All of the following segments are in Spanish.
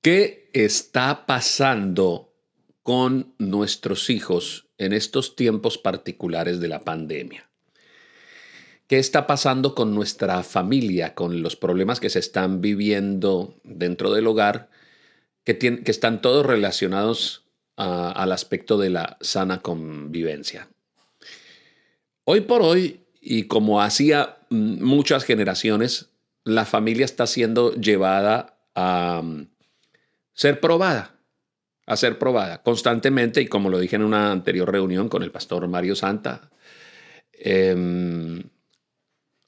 ¿Qué está pasando con nuestros hijos en estos tiempos particulares de la pandemia? ¿Qué está pasando con nuestra familia, con los problemas que se están viviendo dentro del hogar, que están todos relacionados al aspecto de la sana convivencia? Hoy por hoy, y como hacía muchas generaciones, la familia está siendo llevada a ser probada constantemente, y como lo dije en una anterior reunión con el pastor Mario Santa, em,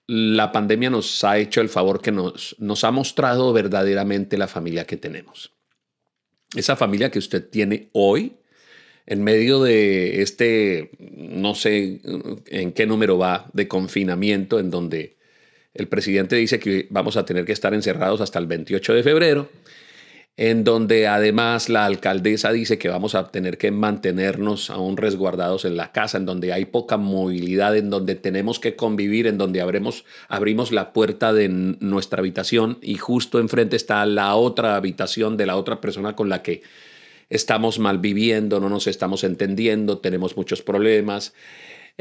la pandemia nos ha hecho el favor que nos ha mostrado verdaderamente la familia que tenemos. Esa familia que usted tiene hoy, en medio de este, no sé en qué número va, de confinamiento, en donde el presidente dice que vamos a tener que estar encerrados hasta el 28 de febrero, en donde además la alcaldesa dice que vamos a tener que mantenernos aún resguardados en la casa, en donde hay poca movilidad, en donde tenemos que convivir, en donde abrimos la puerta de nuestra habitación y justo enfrente está la otra habitación de la otra persona con la que estamos malviviendo, no nos estamos entendiendo, tenemos muchos problemas.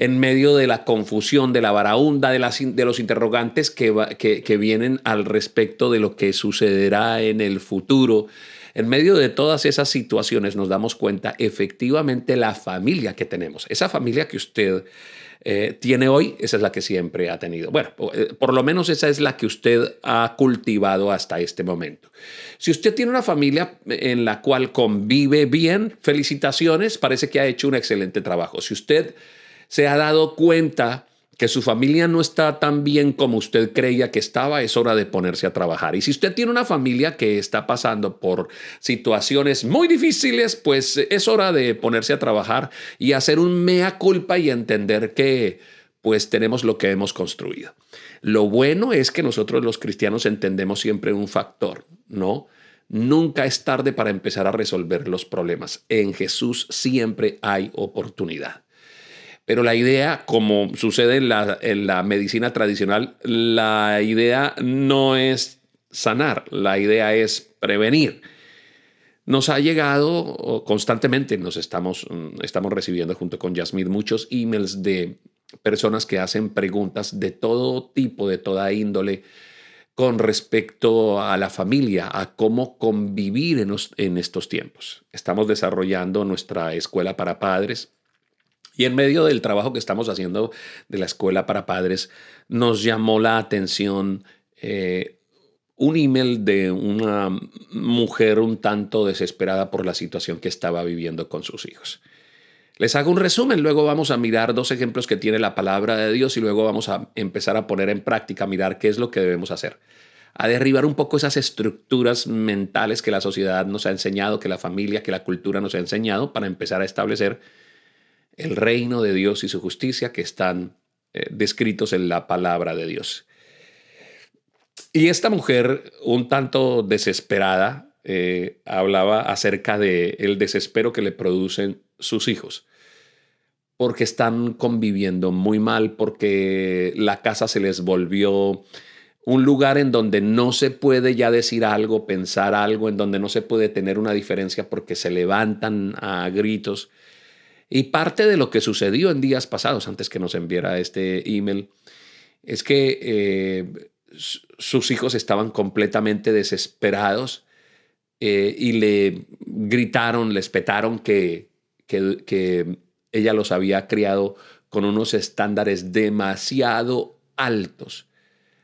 En medio de la confusión, de la baraúnda, de los interrogantes que vienen al respecto de lo que sucederá en el futuro, en medio de todas esas situaciones nos damos cuenta efectivamente la familia que tenemos, esa familia que usted tiene hoy, esa es la que siempre ha tenido. Bueno, por lo menos esa es la que usted ha cultivado hasta este momento. Si usted tiene una familia en la cual convive bien, felicitaciones, parece que ha hecho un excelente trabajo. Si usted se ha dado cuenta que su familia no está tan bien como usted creía que estaba, es hora de ponerse a trabajar. Y si usted tiene una familia que está pasando por situaciones muy difíciles, pues es hora de ponerse a trabajar y hacer un mea culpa y entender que pues tenemos lo que hemos construido. Lo bueno es que nosotros los cristianos entendemos siempre un factor, ¿no? Nunca es tarde para empezar a resolver los problemas. En Jesús siempre hay oportunidad. Pero la idea, como sucede en la medicina tradicional, la idea no es sanar, la idea es prevenir. Nos ha llegado constantemente, estamos recibiendo junto con Yasmín muchos emails de personas que hacen preguntas de todo tipo, de toda índole, con respecto a la familia, a cómo convivir en estos tiempos. Estamos desarrollando nuestra escuela para padres. Y en medio del trabajo que estamos haciendo de la escuela para padres, nos llamó la atención un email de una mujer un tanto desesperada por la situación que estaba viviendo con sus hijos. Les hago un resumen, luego vamos a mirar dos ejemplos que tiene la palabra de Dios y luego vamos a empezar a poner en práctica, mirar qué es lo que debemos hacer. A derribar un poco esas estructuras mentales que la sociedad nos ha enseñado, que la familia, que la cultura nos ha enseñado, para empezar a establecer el reino de Dios y su justicia que están descritos en la palabra de Dios. Y esta mujer, un tanto desesperada, hablaba acerca del desespero que le producen sus hijos, porque están conviviendo muy mal, porque la casa se les volvió un lugar en donde no se puede ya decir algo, pensar algo, en donde no se puede tener una diferencia porque se levantan a gritos. Y parte de lo que sucedió en días pasados, antes que nos enviara este email, es que sus hijos estaban completamente desesperados y le gritaron, les petaron que ella los había criado con unos estándares demasiado altos.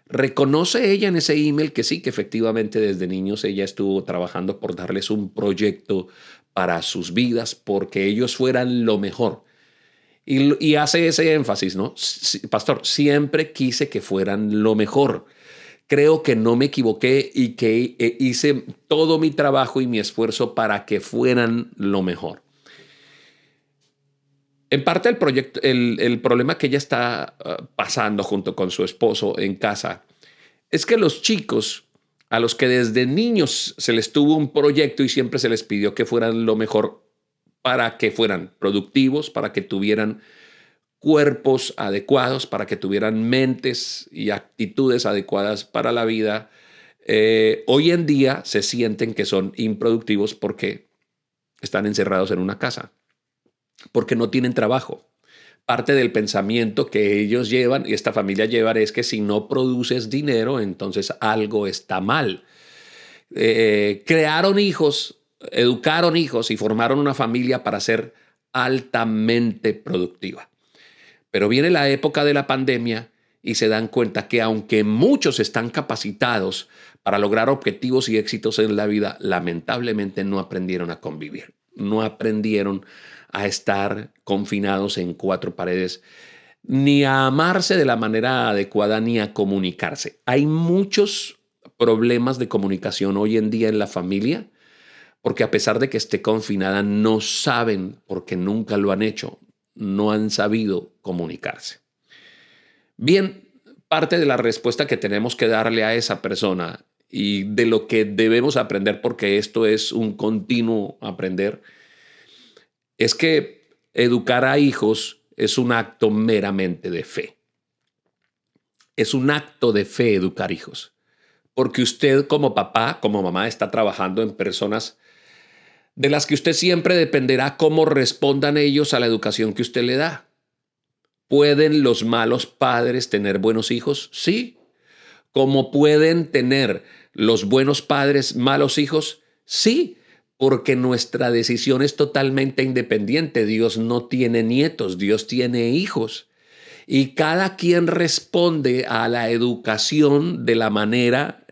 Reconoce ella en ese email que sí, que efectivamente desde niños ella estuvo trabajando por darles un proyecto para sus vidas, porque ellos fueran lo mejor. Y hace ese énfasis, ¿no? Pastor, siempre quise que fueran lo mejor. Creo que no me equivoqué y que hice todo mi trabajo y mi esfuerzo para que fueran lo mejor. En parte el problema que ella está pasando junto con su esposo en casa es que los chicos a los que desde niños se les tuvo un proyecto y siempre se les pidió que fueran lo mejor para que fueran productivos, para que tuvieran cuerpos adecuados, para que tuvieran mentes y actitudes adecuadas para la vida, hoy en día se sienten que son improductivos porque están encerrados en una casa, porque no tienen trabajo. Parte del pensamiento que ellos llevan y esta familia lleva es que si no produces dinero, entonces algo está mal. Crearon hijos, educaron hijos y formaron una familia para ser altamente productiva. Pero viene la época de la pandemia y se dan cuenta que aunque muchos están capacitados para lograr objetivos y éxitos en la vida, lamentablemente no aprendieron a convivir, no aprendieron a estar confinados en cuatro paredes, ni a amarse de la manera adecuada, ni a comunicarse. Hay muchos problemas de comunicación hoy en día en la familia, porque a pesar de que esté confinada, no saben, porque nunca lo han hecho, no han sabido comunicarse. Bien, parte de la respuesta que tenemos que darle a esa persona y de lo que debemos aprender, porque esto es un continuo aprender, es que educar a hijos es un acto meramente de fe. Es un acto de fe educar hijos, porque usted como papá, como mamá, está trabajando en personas de las que usted siempre dependerá cómo respondan ellos a la educación que usted le da. ¿Pueden los malos padres tener buenos hijos? Sí. ¿Cómo pueden tener los buenos padres malos hijos? Sí, porque nuestra decisión es totalmente independiente. Dios no tiene nietos, Dios tiene hijos. Y cada quien responde a la educación de la manera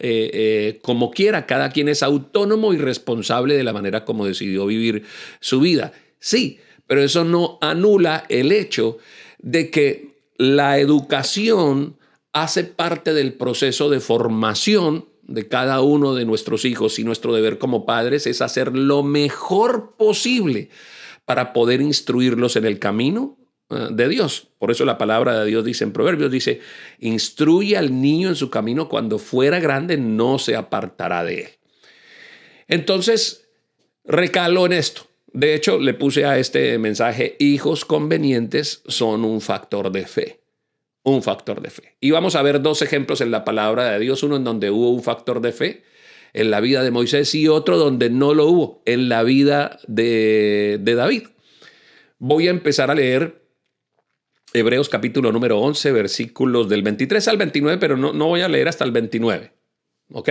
como quiera. Cada quien es autónomo y responsable de la manera como decidió vivir su vida. Sí, pero eso no anula el hecho de que la educación hace parte del proceso de formación de cada uno de nuestros hijos, y nuestro deber como padres es hacer lo mejor posible para poder instruirlos en el camino de Dios. Por eso la palabra de Dios dice en Proverbios, dice, instruye al niño en su camino, cuando fuera grande no se apartará de él. Entonces, recalo en esto. De hecho, le puse a este mensaje, hijos convenientes son un factor de fe. Un factor de fe. Y vamos a ver dos ejemplos en la palabra de Dios, uno en donde hubo un factor de fe en la vida de Moisés y otro donde no lo hubo en la vida de David. Voy a empezar a leer Hebreos capítulo número 11, versículos del 23 al 29, pero no voy a leer hasta el 29, ¿ok?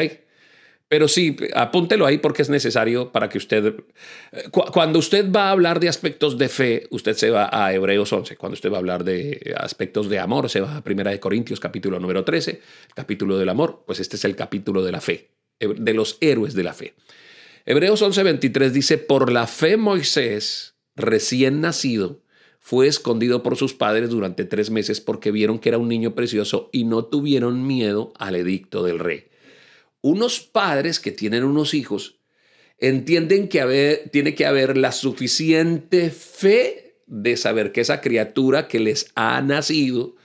Pero sí, apúntelo ahí porque es necesario para que usted, cuando usted va a hablar de aspectos de fe, usted se va a Hebreos 11. Cuando usted va a hablar de aspectos de amor, se va a 1 Corintios capítulo número 13, el capítulo del amor, pues este es el capítulo de la fe, de los héroes de la fe. Hebreos 11, 23 dice, por la fe Moisés, recién nacido, fue escondido por sus padres durante 3 meses porque vieron que era un niño precioso y no tuvieron miedo al edicto del rey. Unos padres que tienen unos hijos entienden que tiene que haber la suficiente fe de saber que esa criatura que les ha nacido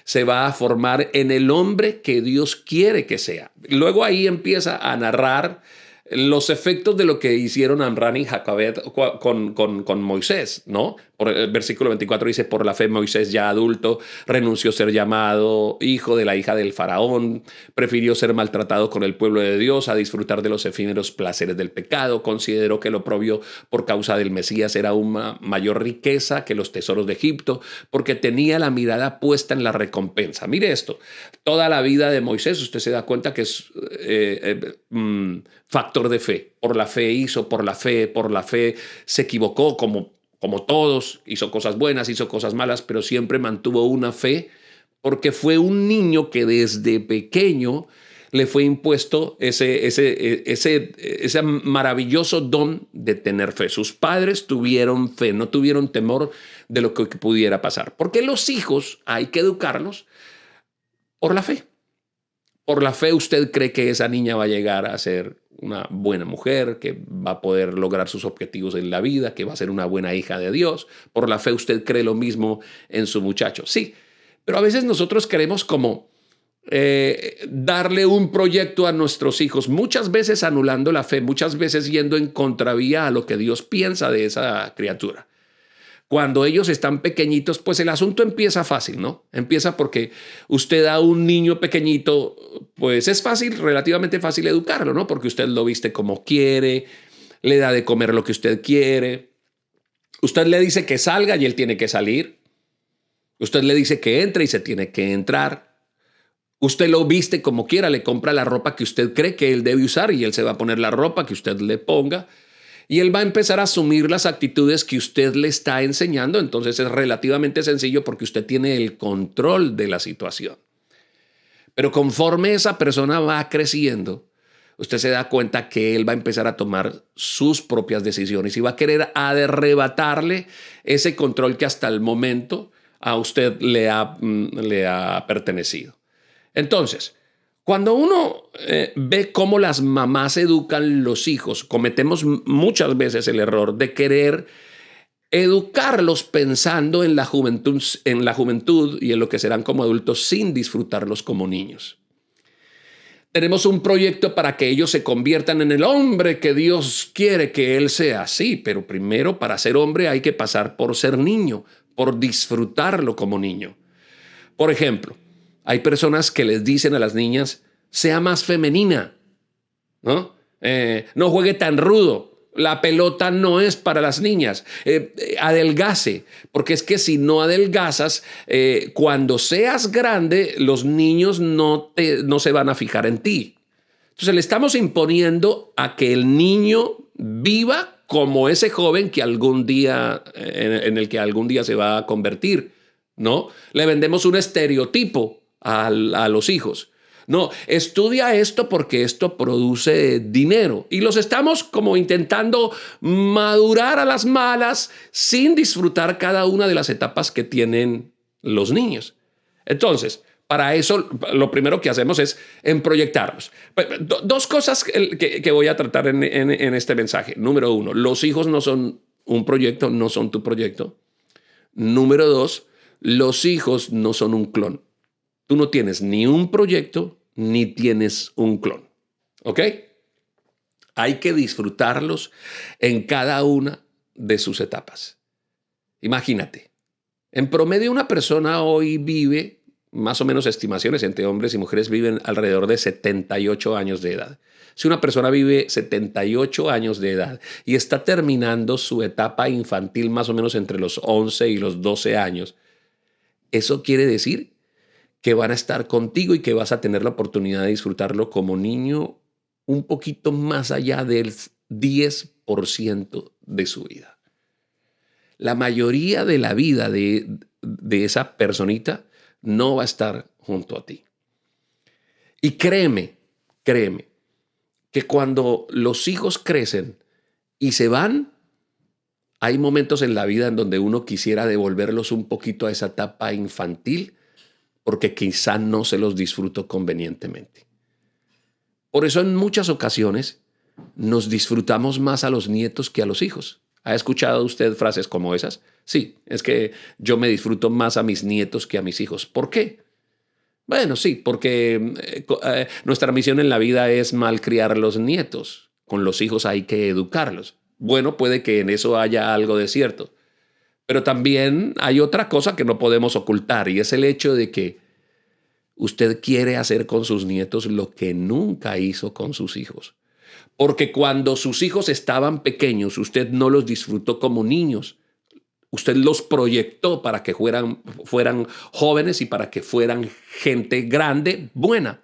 se va a formar en el hombre que Dios quiere que sea. Luego ahí empieza a narrar los efectos de lo que hicieron Amram y Jacabed con Moisés, ¿no? Por el versículo 24 dice, por la fe Moisés ya adulto renunció a ser llamado hijo de la hija del faraón, prefirió ser maltratado con el pueblo de Dios a disfrutar de los efímeros placeres del pecado, consideró que lo oprobio por causa del Mesías era una mayor riqueza que los tesoros de Egipto, porque tenía la mirada puesta en la recompensa. Mire esto, toda la vida de Moisés, usted se da cuenta que es factor de fe. Por la fe hizo, por la fe se equivocó como todos, hizo cosas buenas, hizo cosas malas, pero siempre mantuvo una fe porque fue un niño que desde pequeño le fue impuesto ese maravilloso don de tener fe. Sus padres tuvieron fe, no tuvieron temor de lo que pudiera pasar. Porque los hijos hay que educarlos por la fe. Por la fe usted cree que esa niña va a llegar a ser una buena mujer, que va a poder lograr sus objetivos en la vida, que va a ser una buena hija de Dios. Por la fe usted cree lo mismo en su muchacho. Sí, pero a veces nosotros queremos como darle un proyecto a nuestros hijos, muchas veces anulando la fe, muchas veces yendo en contravía a lo que Dios piensa de esa criatura. cuando ellos están pequeñitos, pues el asunto empieza fácil, ¿no? Empieza porque usted a un niño pequeñito, pues es fácil, relativamente fácil educarlo, ¿no? Porque usted lo viste como quiere, le da de comer lo que usted quiere. Usted le dice que salga y él tiene que salir. Usted le dice que entre y se tiene que entrar. Usted lo viste como quiera, le compra la ropa que usted cree que él debe usar y él se va a poner la ropa que usted le ponga. Y él va a empezar a asumir las actitudes que usted le está enseñando. Entonces es relativamente sencillo porque usted tiene el control de la situación. Pero conforme esa persona va creciendo, usted se da cuenta que él va a empezar a tomar sus propias decisiones y va a querer arrebatarle ese control que hasta el momento a usted le ha pertenecido. Entonces, cuando uno ve cómo las mamás educan los hijos, cometemos muchas veces el error de querer educarlos pensando en la juventud y en lo que serán como adultos sin disfrutarlos como niños. Tenemos un proyecto para que ellos se conviertan en el hombre que Dios quiere que él sea. Sí, pero primero para ser hombre hay que pasar por ser niño, por disfrutarlo como niño. Por ejemplo, hay personas que les dicen a las niñas, sea más femenina, ¿no? No juegue tan rudo, la pelota no es para las niñas, adelgace, porque es que si no adelgazas, cuando seas grande, los niños no se van a fijar en ti. Entonces le estamos imponiendo a que el niño viva como ese joven que algún día, en el que algún día se va a convertir, ¿no? Le vendemos un estereotipo a los hijos. No, estudia esto porque esto produce dinero. Y los estamos como intentando madurar a las malas sin disfrutar cada una de las etapas que tienen los niños. Entonces, para eso, lo primero que hacemos es proyectarlos. Dos cosas que voy a tratar en este mensaje. Número uno, los hijos no son un proyecto, no son tu proyecto. Número dos, los hijos no son un clon. Tú no tienes ni un proyecto ni tienes un clon. ¿Ok? Hay que disfrutarlos en cada una de sus etapas. Imagínate, en promedio una persona hoy vive, más o menos estimaciones entre hombres y mujeres viven alrededor de 78 años de edad. Si una persona vive 78 años de edad y está terminando su etapa infantil más o menos entre los 11 y los 12 años, eso quiere decir que van a estar contigo y que vas a tener la oportunidad de disfrutarlo como niño un poquito más allá del 10% de su vida. La mayoría de la vida de esa personita no va a estar junto a ti. Y créeme, que cuando los hijos crecen y se van, hay momentos en la vida en donde uno quisiera devolverlos un poquito a esa etapa infantil porque quizá no se los disfrutó convenientemente. Por eso en muchas ocasiones nos disfrutamos más a los nietos que a los hijos. ¿Ha escuchado usted frases como esas? Sí, es que yo me disfruto más a mis nietos que a mis hijos. ¿Por qué? Bueno, sí, porque nuestra misión en la vida es malcriar a los nietos. Con los hijos hay que educarlos. Bueno, puede que en eso haya algo de cierto. Pero también hay otra cosa que no podemos ocultar y es el hecho de que usted quiere hacer con sus nietos lo que nunca hizo con sus hijos. Porque cuando sus hijos estaban pequeños, usted no los disfrutó como niños. Usted los proyectó para que fueran jóvenes y para que fueran gente grande, buena.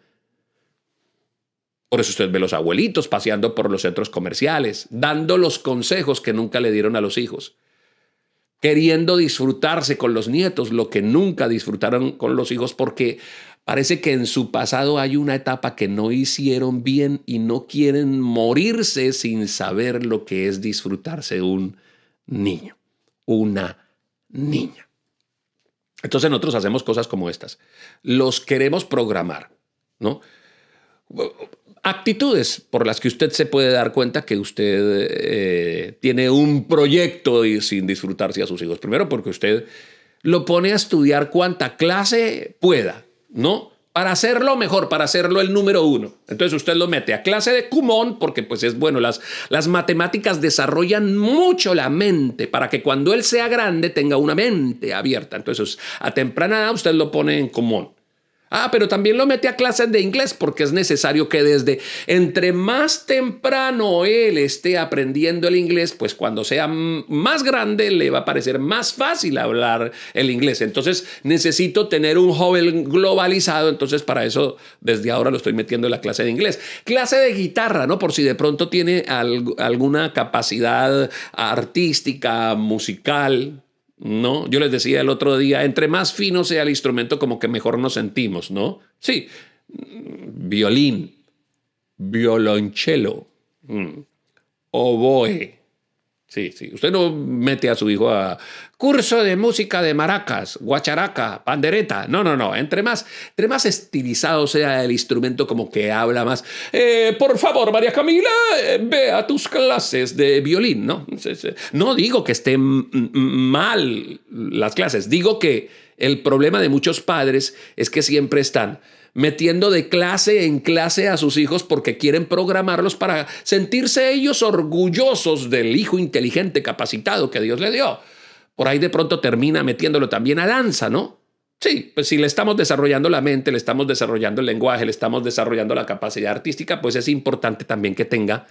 Por eso usted ve los abuelitos paseando por los centros comerciales, dando los consejos que nunca le dieron a los hijos, queriendo disfrutarse con los nietos lo que nunca disfrutaron con los hijos, porque parece que en su pasado hay una etapa que no hicieron bien y no quieren morirse sin saber lo que es disfrutarse un niño, una niña. Entonces nosotros hacemos cosas como estas. Los queremos programar, ¿no? Actitudes por las que usted se puede dar cuenta que usted tiene un proyecto y sin disfrutarse a sus hijos. Primero porque usted lo pone a estudiar cuanta clase pueda, ¿no? para hacerlo mejor, para hacerlo el número uno. Entonces usted lo mete a clase de Kumon porque pues es bueno, las matemáticas desarrollan mucho la mente para que cuando él sea grande tenga una mente abierta. Entonces a temprana edad usted lo pone en Kumon. Pero también lo mete a clases de inglés porque es necesario que entre más temprano él esté aprendiendo el inglés, pues cuando sea más grande le va a parecer más fácil hablar el inglés. Entonces necesito tener un joven globalizado, entonces para eso desde ahora lo estoy metiendo en la clase de inglés. Clase de guitarra, ¿no? Por si de pronto tiene alguna capacidad artística, musical. No, yo les decía el otro día, entre más fino sea el instrumento, como que mejor nos sentimos, ¿no? Sí, violín, violonchelo, oboe. Sí. Usted no mete a su hijo a curso de música de maracas, guacharaca, pandereta. No. Entre más estilizado sea el instrumento, como que habla más. Por favor, María Camila, ve a tus clases de violín, ¿no? No digo que estén mal las clases. Digo que el problema de muchos padres es que siempre están metiendo de clase en clase a sus hijos porque quieren programarlos para sentirse ellos orgullosos del hijo inteligente, capacitado que Dios le dio. Por ahí de pronto termina metiéndolo también a danza, ¿no? Sí, pues si le estamos desarrollando la mente, le estamos desarrollando el lenguaje, le estamos desarrollando la capacidad artística, pues es importante también que tenga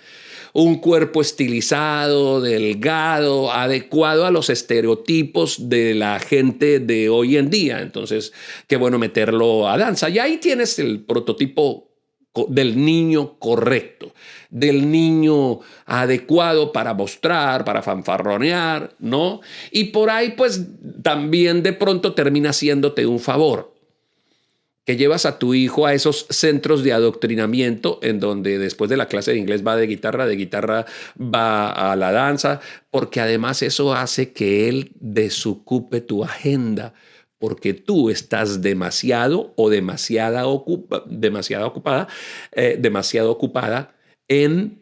un cuerpo estilizado, delgado, adecuado a los estereotipos de la gente de hoy en día. Entonces, qué bueno meterlo a danza. Y ahí tienes el prototipo del niño correcto, del niño adecuado para mostrar, para fanfarronear, ¿no? Y por ahí, pues, también de pronto termina haciéndote un favor, que llevas a tu hijo a esos centros de adoctrinamiento en donde después de la clase de inglés va de guitarra va a la danza, porque además eso hace que él desocupe tu agenda, porque tú estás demasiado ocupada en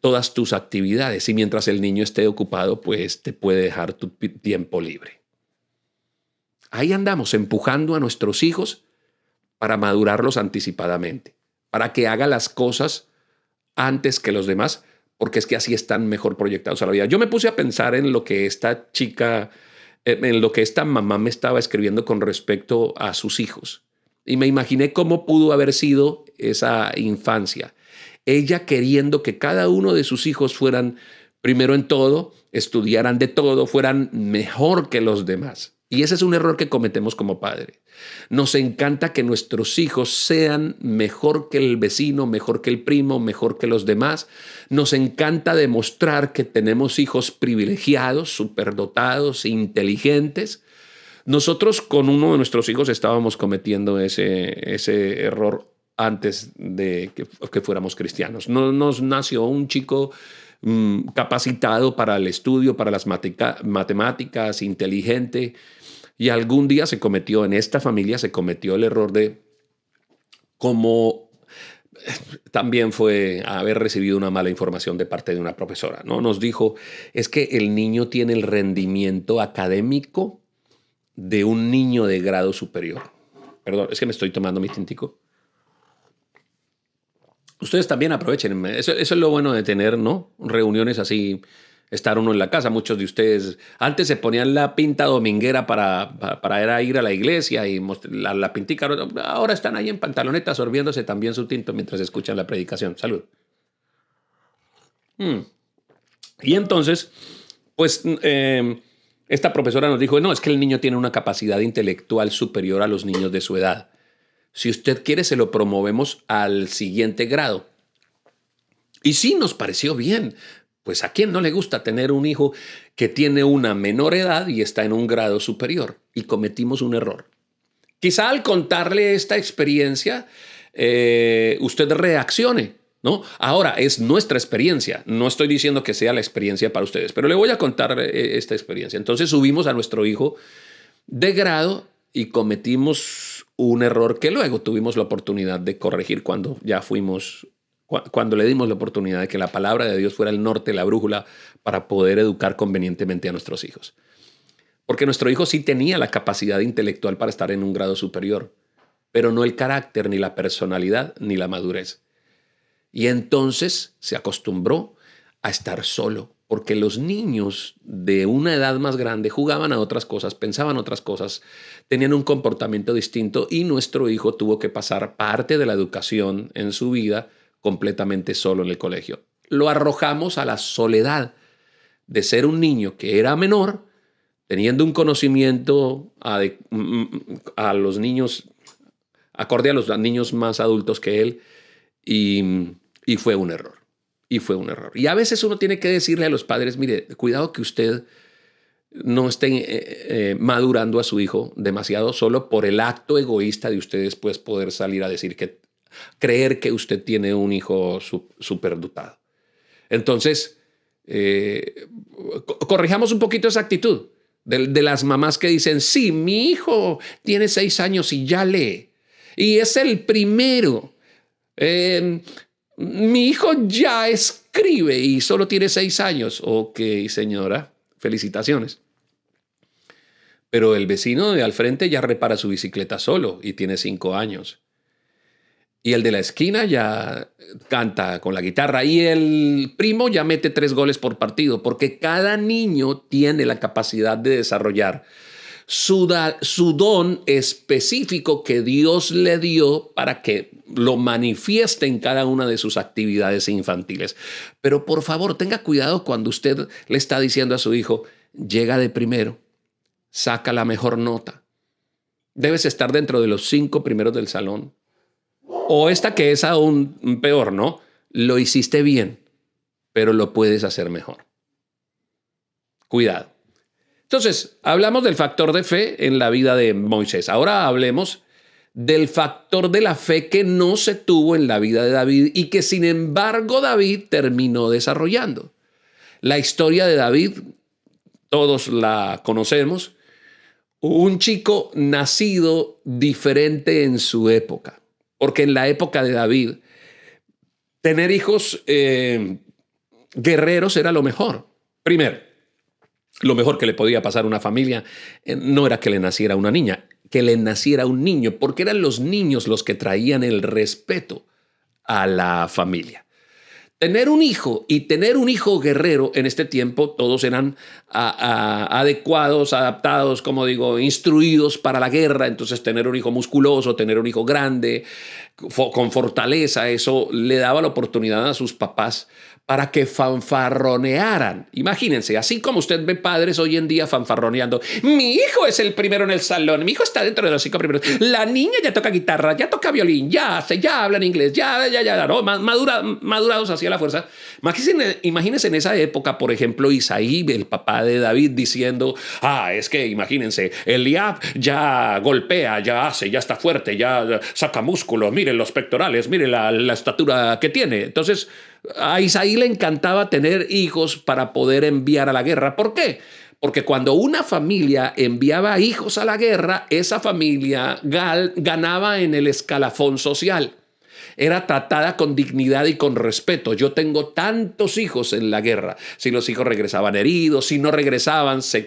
todas tus actividades. Y mientras el niño esté ocupado, pues te puede dejar tu tiempo libre. Ahí andamos empujando a nuestros hijos para madurarlos anticipadamente, para que haga las cosas antes que los demás, porque es que así están mejor proyectados a la vida. Yo me puse a pensar en lo que esta chica, en lo que esta mamá me estaba escribiendo con respecto a sus hijos. Y me imaginé cómo pudo haber sido esa infancia. Ella queriendo que cada uno de sus hijos fueran primero en todo, estudiaran de todo, fueran mejor que los demás. Y ese es un error que cometemos como padres. Nos encanta que nuestros hijos sean mejor que el vecino, mejor que el primo, mejor que los demás. Nos encanta demostrar que tenemos hijos privilegiados, superdotados, inteligentes. Nosotros con uno de nuestros hijos estábamos cometiendo ese error antes de que fuéramos cristianos. Nos nació un chico capacitado para el estudio, para las matemáticas, inteligente. Y algún día en esta familia se cometió el error de, como también fue haber recibido una mala información de parte de una profesora, ¿no? Nos dijo, es que el niño tiene el rendimiento académico de un niño de grado superior. Perdón, es que me estoy tomando mi tintico. Ustedes también aprovechen. Eso es lo bueno de tener, ¿no? Reuniones así, estar uno en la casa. Muchos de ustedes antes se ponían la pinta dominguera para ir a la iglesia y la pintica. Ahora están ahí en pantalonetas sorbiéndose también su tinto mientras escuchan la predicación. Salud. Y entonces, pues esta profesora nos dijo, no, es que el niño tiene una capacidad intelectual superior a los niños de su edad. Si usted quiere, se lo promovemos al siguiente grado. Y sí, nos pareció bien. Pues ¿a quién no le gusta tener un hijo que tiene una menor edad y está en un grado superior? Y cometimos un error. Quizá al contarle esta experiencia, usted reaccione, ¿no? Ahora, es nuestra experiencia. No estoy diciendo que sea la experiencia para ustedes, pero le voy a contar esta experiencia. Entonces subimos a nuestro hijo de grado y cometimos un error que luego tuvimos la oportunidad de corregir cuando le dimos la oportunidad de que la palabra de Dios fuera el norte, la brújula, para poder educar convenientemente a nuestros hijos. Porque nuestro hijo sí tenía la capacidad intelectual para estar en un grado superior, pero no el carácter, ni la personalidad, ni la madurez. Y entonces se acostumbró a estar solo, porque los niños de una edad más grande jugaban a otras cosas, pensaban otras cosas, tenían un comportamiento distinto y nuestro hijo tuvo que pasar parte de la educación en su vida completamente solo en el colegio. Lo arrojamos a la soledad de ser un niño que era menor, teniendo un conocimiento a los niños, acorde a los niños más adultos que él, y fue un error. Y fue un error. Y a veces uno tiene que decirle a los padres, mire, cuidado que usted no esté madurando a su hijo demasiado solo por el acto egoísta de usted después poder salir a decir creer que usted tiene un hijo superdotado. Entonces, corrijamos un poquito esa actitud de las mamás que dicen, sí, mi hijo tiene 6 años y ya lee. Y es el primero. Mi hijo ya escribe y solo tiene 6 años. Ok, señora, felicitaciones. Pero el vecino de al frente ya repara su bicicleta solo y tiene 5 años. Y el de la esquina ya canta con la guitarra. Y el primo ya mete 3 goles por partido, porque cada niño tiene la capacidad de desarrollar su don específico que Dios le dio para que lo manifieste en cada una de sus actividades infantiles. Pero por favor, tenga cuidado cuando usted le está diciendo a su hijo, llega de primero, saca la mejor nota. Debes estar dentro de los 5 primeros del salón. O esta que es aún peor, ¿no? Lo hiciste bien, pero lo puedes hacer mejor. Cuidado. Entonces, hablamos del factor de fe en la vida de Moisés. Ahora hablemos del factor de la fe que no se tuvo en la vida de David y que sin embargo David terminó desarrollando. La historia de David, todos la conocemos, un chico nacido diferente en su época, porque en la época de David, tener hijos guerreros era lo mejor. Primero, lo mejor que le podía pasar a una familia no era que le naciera una niña, que le naciera un niño, porque eran los niños los que traían el respeto a la familia. Tener un hijo y tener un hijo guerrero en este tiempo, todos eran adecuados, adaptados, como digo, instruidos para la guerra. Entonces tener un hijo musculoso, tener un hijo grande, con fortaleza, eso le daba la oportunidad a sus papás para que fanfarronearan. Imagínense, así como usted ve padres hoy en día fanfarroneando. Mi hijo es el primero en el salón, mi hijo está dentro de los 5 primeros. La niña ya toca guitarra, ya toca violín, ya hablan inglés, ya, ¿no? Madurados hacia la fuerza. Imagínense en esa época, por ejemplo, Isaí, el papá de David, diciendo, es que imagínense, Eliab ya golpea, ya hace, ya está fuerte, ya saca músculo, miren los pectorales, miren la estatura que tiene. Entonces, a Isaí le encantaba tener hijos para poder enviar a la guerra. ¿Por qué? Porque cuando una familia enviaba hijos a la guerra, esa familia ganaba en el escalafón social. Era tratada con dignidad y con respeto. Yo tengo tantos hijos en la guerra. Si los hijos regresaban heridos, si no regresaban, se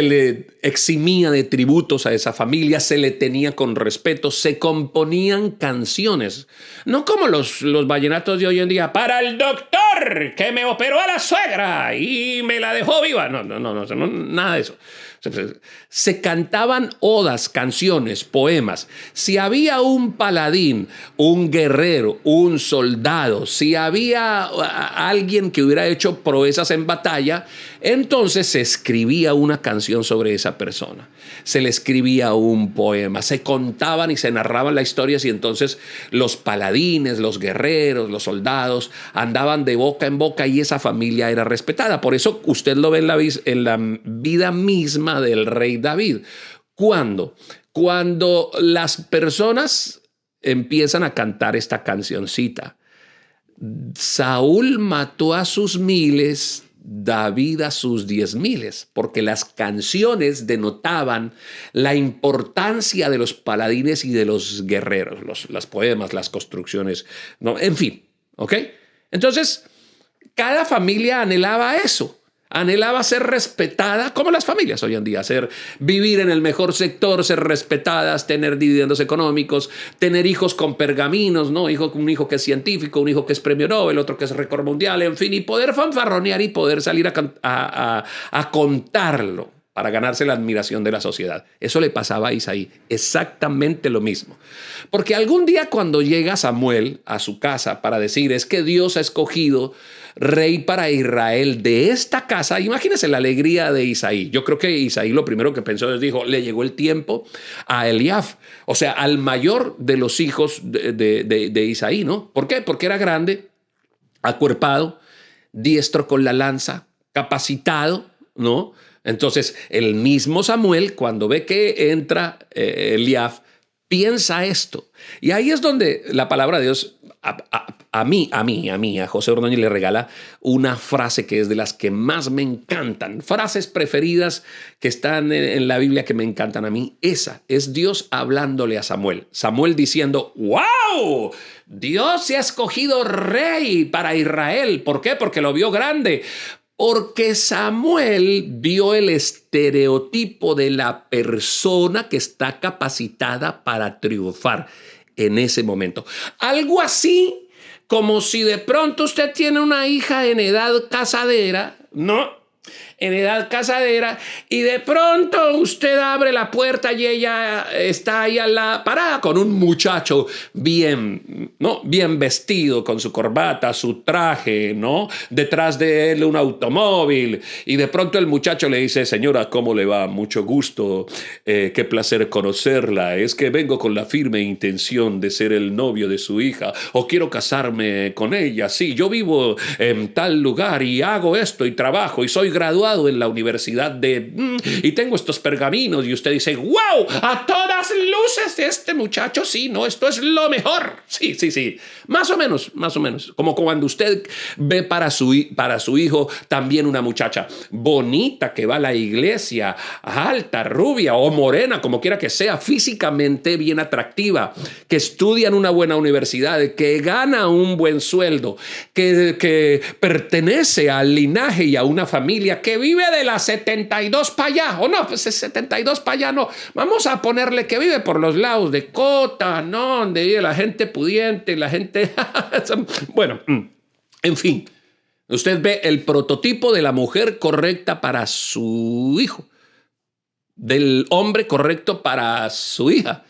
le eximía de tributos a esa familia, se le tenía con respeto, se componían canciones. No como los vallenatos de hoy en día, para el doctor que me operó a la suegra y me la dejó viva. No, nada de eso. Se cantaban odas, canciones, poemas. Si había un paladín, un guerrero, un soldado, si había alguien que hubiera hecho proezas en batalla, entonces se escribía una canción sobre esa persona. Se le escribía un poema, se contaban y se narraban las historias y entonces los paladines, los guerreros, los soldados andaban de boca en boca y esa familia era respetada. Por eso usted lo ve en la vida misma del rey David. Cuando las personas empiezan a cantar esta cancioncita, Saúl mató a sus 1000, David a sus 10,000, porque las canciones denotaban la importancia de los paladines y de los guerreros, los poemas, las construcciones, ¿no? En fin, ¿ok? Entonces, cada familia anhelaba eso, Anhelaba ser respetada, como las familias hoy en día, vivir en el mejor sector, ser respetadas, tener dividendos económicos, tener hijos con pergaminos, ¿no? Un hijo que es científico, un hijo que es premio Nobel, otro que es récord mundial, en fin, y poder fanfarronear y poder salir a contarlo para ganarse la admiración de la sociedad. Eso le pasaba a Isaí, exactamente lo mismo. Porque algún día cuando llega Samuel a su casa para decir, es que Dios ha escogido rey para Israel de esta casa, imagínense la alegría de Isaí. Yo creo que Isaí lo primero que pensó es, dijo, le llegó el tiempo a Eliab, o sea, al mayor de los hijos de Isaí, ¿no? ¿Por qué? Porque era grande, acuerpado, diestro con la lanza, capacitado, ¿no? Entonces, el mismo Samuel, cuando ve que entra Eliab, piensa esto. Y ahí es donde la palabra de Dios a José Ordóñez le regala una frase que es de las que más me encantan. Frases preferidas que están en la Biblia que me encantan a mí. Esa es Dios hablándole a Samuel. Samuel diciendo, ¡wow! Dios se ha escogido rey para Israel. ¿Por qué? Porque lo vio grande. Porque Samuel vio el estereotipo de la persona que está capacitada para triunfar en ese momento. Algo así como si de pronto usted tiene una hija en edad casadera, ¿no? En edad casadera, y de pronto usted abre la puerta y ella está ahí parada con un muchacho bien, ¿no? Bien vestido, con su corbata, su traje, ¿no? Detrás de él un automóvil, y de pronto el muchacho le dice, señora, ¿cómo le va? Mucho gusto, qué placer conocerla, es que vengo con la firme intención de ser el novio de su hija, o quiero casarme con ella, sí, yo vivo en tal lugar y hago esto y trabajo y soy graduado en la universidad y tengo estos pergaminos, y usted dice, wow, a todas luces este muchacho, sí, no, esto es lo mejor, sí, más o menos, como cuando usted ve para su hijo también una muchacha bonita que va a la iglesia, alta, rubia o morena, como quiera que sea, físicamente bien atractiva, que estudia en una buena universidad, que gana un buen sueldo, que pertenece al linaje y a una familia que vive de las 72 para allá, o no, pues 72 para allá no, vamos a ponerle que vive por los lados de Cota, ¿no? Donde vive la gente pudiente, la gente, bueno, en fin, usted ve el prototipo de la mujer correcta para su hijo, del hombre correcto para su hija,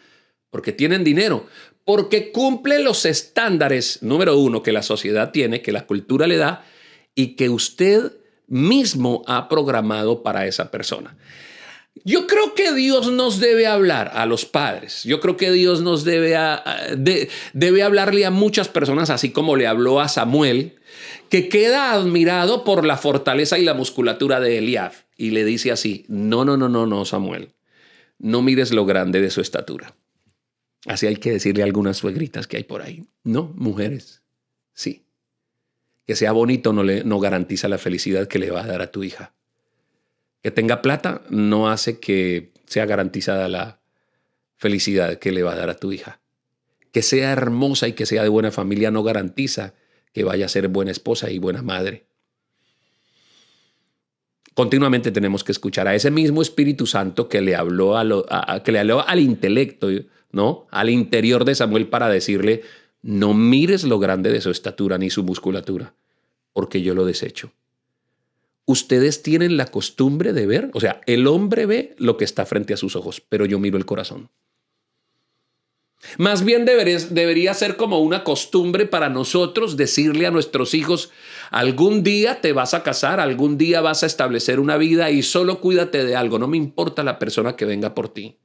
porque tienen dinero, porque cumple los estándares, número uno, que la sociedad tiene, que la cultura le da, y que usted mismo ha programado para esa persona. Yo creo que Dios nos debe hablar a los padres. Yo creo que Dios nos debe hablarle a muchas personas, así como le habló a Samuel, que queda admirado por la fortaleza y la musculatura de Eliab. Y le dice así, no, Samuel, no mires lo grande de su estatura. Así hay que decirle a algunas suegritas que hay por ahí. No, mujeres, sí. Que sea bonito no garantiza la felicidad que le va a dar a tu hija. Que tenga plata no hace que sea garantizada la felicidad que le va a dar a tu hija. Que sea hermosa y que sea de buena familia no garantiza que vaya a ser buena esposa y buena madre. Continuamente tenemos que escuchar a ese mismo Espíritu Santo que le habló al intelecto, ¿no? Al interior de Samuel para decirle, no mires lo grande de su estatura ni su musculatura, porque yo lo desecho. Ustedes tienen la costumbre de ver, o sea, el hombre ve lo que está frente a sus ojos, pero yo miro el corazón. Más bien debería ser como una costumbre para nosotros decirle a nuestros hijos, algún día te vas a casar, algún día vas a establecer una vida y solo cuídate de algo, no me importa la persona que venga por ti.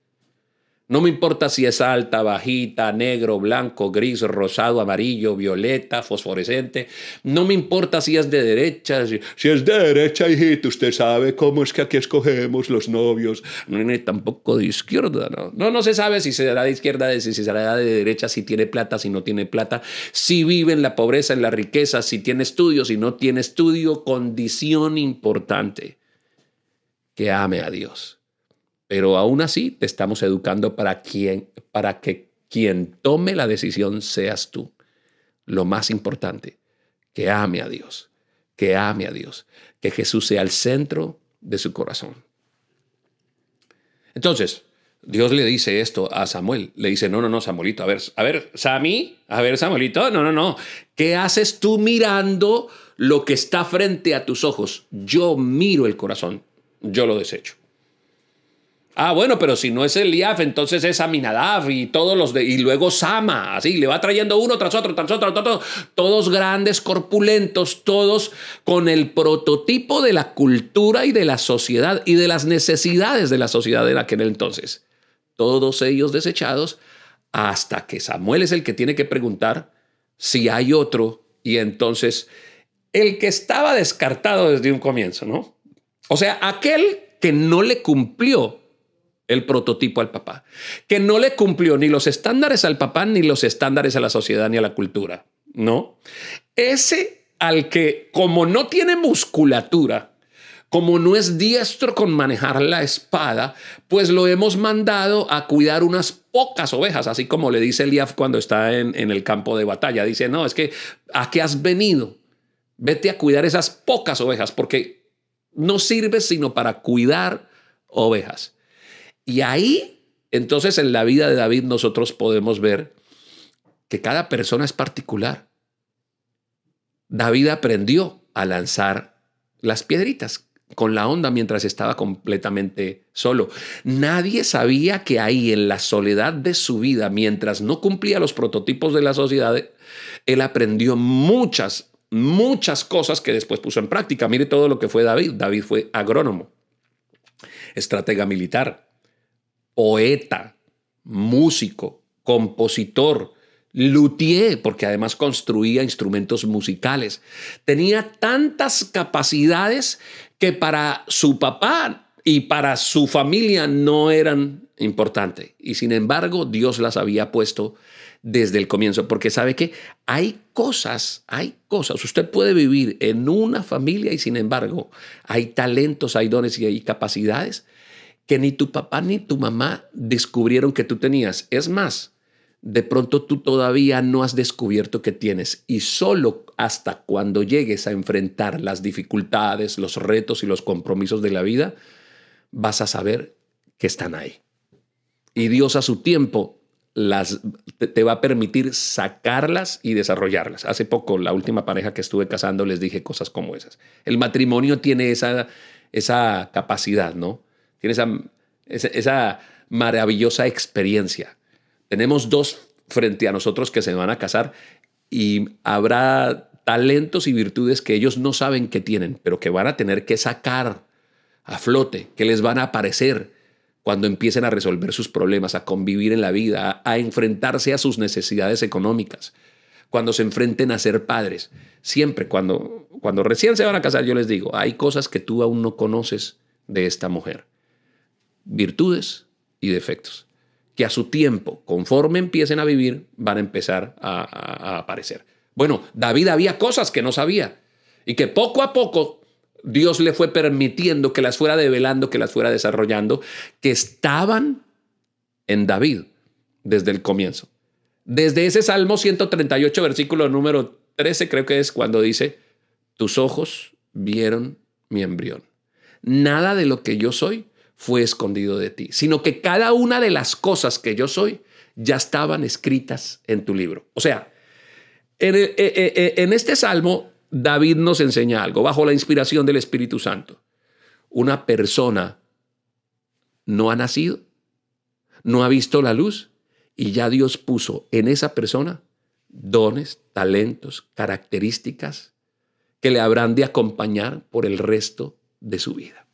No me importa si es alta, bajita, negro, blanco, gris, rosado, amarillo, violeta, fosforescente. No me importa si es de derecha. Si es de derecha, hijito, usted sabe cómo es que aquí escogemos los novios. No, tampoco de izquierda, ¿no? No se sabe si será de izquierda, si será de derecha, si tiene plata, si no tiene plata, si vive en la pobreza, en la riqueza, si tiene estudio, si no tiene estudio. Condición importante, que ame a Dios. Pero aún así te estamos educando para que quien tome la decisión seas tú. Lo más importante, que ame a Dios, que ame a Dios, que Jesús sea el centro de su corazón. Entonces, Dios le dice esto a Samuel. Le dice, no, Samuelito, Samuelito, no. ¿Qué haces tú mirando lo que está frente a tus ojos? Yo miro el corazón, yo lo desecho. Bueno, pero si no es Eliab, entonces es Aminadab y y luego Sama, así le va trayendo uno tras otro, todos grandes, corpulentos, todos con el prototipo de la cultura y de la sociedad y de las necesidades de la sociedad en aquel entonces. Todos ellos desechados, hasta que Samuel es el que tiene que preguntar si hay otro, y entonces el que estaba descartado desde un comienzo, ¿no? O sea, aquel que no le cumplió el prototipo al papá, que no le cumplió ni los estándares al papá, ni los estándares a la sociedad, ni a la cultura, ¿no? Ese al que, como no tiene musculatura, como no es diestro con manejar la espada, pues lo hemos mandado a cuidar unas pocas ovejas, así como le dice Eliab cuando está en el campo de batalla. Dice, no, es que ¿a qué has venido? Vete a cuidar esas pocas ovejas, porque no sirves sino para cuidar ovejas. Y ahí, entonces, en la vida de David nosotros podemos ver que cada persona es particular. David aprendió a lanzar las piedritas con la onda mientras estaba completamente solo. Nadie sabía que ahí, en la soledad de su vida, mientras no cumplía los prototipos de la sociedad, él aprendió muchas cosas que después puso en práctica. Mire todo lo que fue David. David fue agrónomo, estratega militar, poeta, músico, compositor, luthier, porque además construía instrumentos musicales. Tenía tantas capacidades que para su papá y para su familia no eran importantes. Y sin embargo, Dios las había puesto desde el comienzo, porque sabe que hay cosas. Usted puede vivir en una familia y sin embargo hay talentos, hay dones y hay capacidades que ni tu papá ni tu mamá descubrieron que tú tenías. Es más, de pronto tú todavía no has descubierto que tienes, y solo hasta cuando llegues a enfrentar las dificultades, los retos y los compromisos de la vida, vas a saber que están ahí. Y Dios a su tiempo te va a permitir sacarlas y desarrollarlas. Hace poco, la última pareja que estuve casando, les dije cosas como esas. El matrimonio tiene esa capacidad, ¿no? Tiene esa maravillosa experiencia. Tenemos dos frente a nosotros que se van a casar y habrá talentos y virtudes que ellos no saben que tienen, pero que van a tener que sacar a flote, que les van a aparecer cuando empiecen a resolver sus problemas, a convivir en la vida, a enfrentarse a sus necesidades económicas, cuando se enfrenten a ser padres. Siempre, cuando recién se van a casar, yo les digo, hay cosas que tú aún no conoces de esta mujer. Virtudes y defectos, que a su tiempo, conforme empiecen a vivir, van a empezar a aparecer. Bueno, David había cosas que no sabía y que poco a poco Dios le fue permitiendo que las fuera develando, que las fuera desarrollando, que estaban en David desde el comienzo. Desde ese Salmo 138, versículo número 13, creo que es cuando dice, tus ojos vieron mi embrión. Nada de lo que yo soy fue escondido de ti, sino que cada una de las cosas que yo soy ya estaban escritas en tu libro. O sea, en este salmo, David nos enseña algo bajo la inspiración del Espíritu Santo. Una persona no ha nacido, no ha visto la luz, y ya Dios puso en esa persona dones, talentos, características que le habrán de acompañar por el resto de su vida.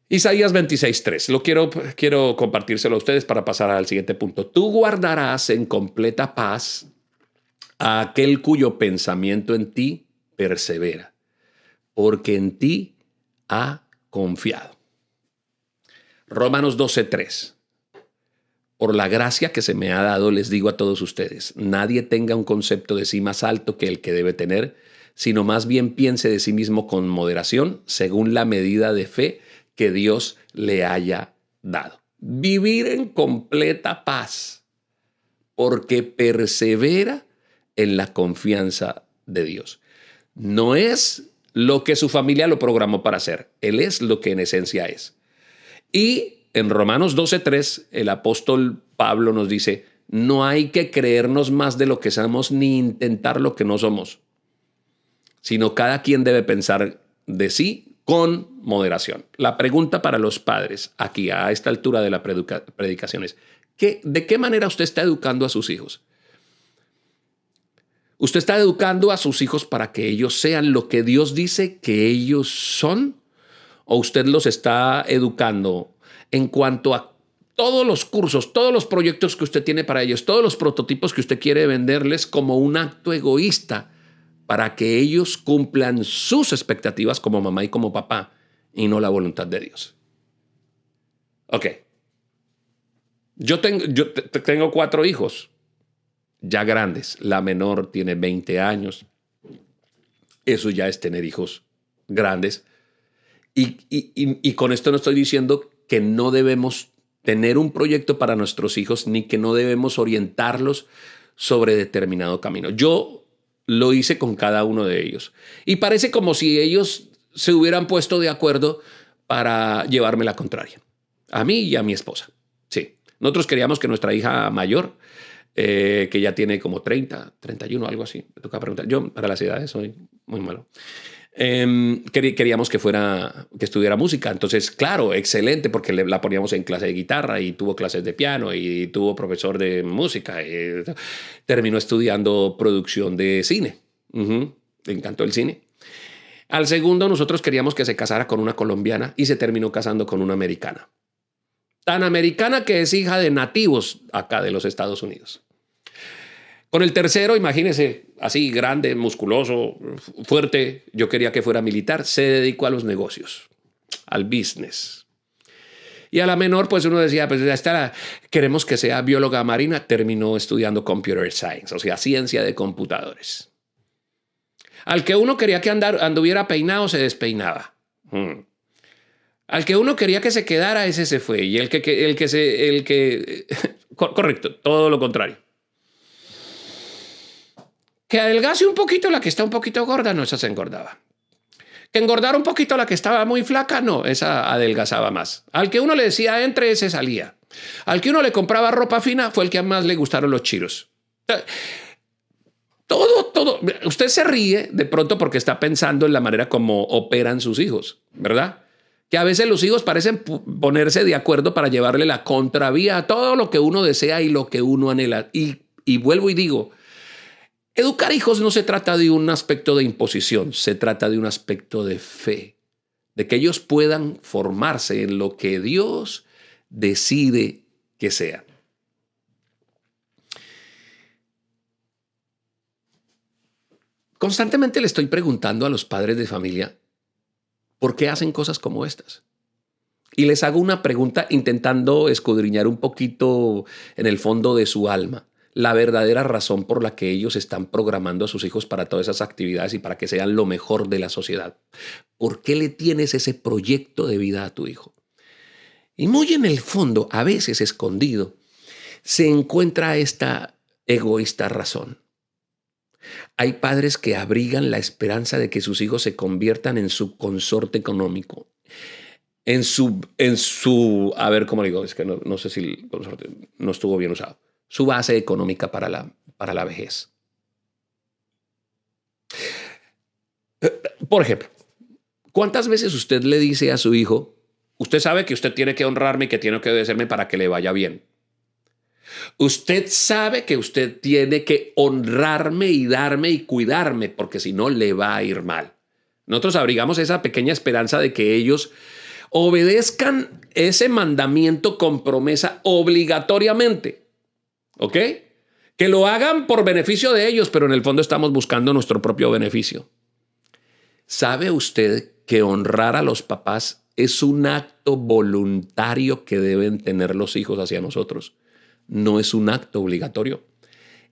Isaías 26:3. Lo quiero compartírselo a ustedes para pasar al siguiente punto. Tú guardarás en completa paz a aquel cuyo pensamiento en ti persevera, porque en ti ha confiado. Romanos 12:3. Por la gracia que se me ha dado, les digo a todos ustedes, nadie tenga un concepto de sí más alto que el que debe tener, sino más bien piense de sí mismo con moderación, según la medida de fe que Dios le haya dado. Vivir en completa paz, porque persevera en la confianza de Dios. No es lo que su familia lo programó para hacer. Él es lo que en esencia es. Y en Romanos 12:3, el apóstol Pablo nos dice, no hay que creernos más de lo que somos ni intentar lo que no somos, sino cada quien debe pensar de sí con moderación. La pregunta para los padres aquí a esta altura de la predicación es, ¿de qué manera usted está educando a sus hijos? ¿Usted está educando a sus hijos para que ellos sean lo que Dios dice que ellos son? ¿O usted los está educando en cuanto a todos los cursos, todos los proyectos que usted tiene para ellos, todos los prototipos que usted quiere venderles como un acto egoísta para que ellos cumplan sus expectativas como mamá y como papá y no la voluntad de Dios? Ok. Yo tengo 4 hijos ya grandes. La menor tiene 20 años. Eso ya es tener hijos grandes. Y con esto no estoy diciendo que no debemos tener un proyecto para nuestros hijos ni que no debemos orientarlos sobre determinado camino. Yo lo hice con cada uno de ellos. Y parece como si ellos se hubieran puesto de acuerdo para llevarme la contraria. A mí y a mi esposa. Sí. Nosotros queríamos que nuestra hija mayor, que ya tiene como 30, 31, algo así. Me toca preguntar. Yo para las edades soy muy malo. Queríamos que estudiara música. Entonces, claro, excelente, porque la poníamos en clase de guitarra y tuvo clases de piano y tuvo profesor de música. Terminó estudiando producción de cine. Le encantó el cine. Al segundo, nosotros queríamos que se casara con una colombiana y se terminó casando con una americana. Tan americana que es hija de nativos acá de los Estados Unidos. Con el tercero, imagínese, así grande, musculoso, fuerte, yo quería que fuera militar, se dedicó a los negocios, al business. Y a la menor, pues uno decía, pues ya está, queremos que sea bióloga marina, terminó estudiando computer science, o sea, ciencia de computadores. Al que uno quería que anduviera peinado, se despeinaba. Al que uno quería que se quedara, ese se fue. Y correcto, todo lo contrario. Que adelgase un poquito la que está un poquito gorda, no, esa se engordaba. Que engordara un poquito la que estaba muy flaca, no, esa adelgazaba más. Al que uno le decía entre, ese salía. Al que uno le compraba ropa fina, fue el que más le gustaron los chiros. Todo. Usted se ríe de pronto porque está pensando en la manera como operan sus hijos, ¿verdad? Que a veces los hijos parecen ponerse de acuerdo para llevarle la contravía a todo lo que uno desea y lo que uno anhela. Y vuelvo y digo, educar hijos no se trata de un aspecto de imposición, se trata de un aspecto de fe, de que ellos puedan formarse en lo que Dios decide que sean. Constantemente le estoy preguntando a los padres de familia por qué hacen cosas como estas. Y les hago una pregunta intentando escudriñar un poquito en el fondo de su alma la verdadera razón por la que ellos están programando a sus hijos para todas esas actividades y para que sean lo mejor de la sociedad. ¿Por qué le tienes ese proyecto de vida a tu hijo? Y muy en el fondo, a veces escondido, se encuentra esta egoísta razón. Hay padres que abrigan la esperanza de que sus hijos se conviertan en su consorte económico, a ver cómo digo, es que no sé si el consorte no estuvo bien usado, su base económica para la vejez. Por ejemplo, ¿cuántas veces usted le dice a su hijo, usted sabe que usted tiene que honrarme y que tiene que obedecerme para que le vaya bien? Usted sabe que usted tiene que honrarme y darme y cuidarme, porque si no le va a ir mal. Nosotros abrigamos esa pequeña esperanza de que ellos obedezcan ese mandamiento con promesa obligatoriamente. ¿Ok? Que lo hagan por beneficio de ellos, pero en el fondo estamos buscando nuestro propio beneficio. ¿Sabe usted que honrar a los papás es un acto voluntario que deben tener los hijos hacia nosotros? No es un acto obligatorio.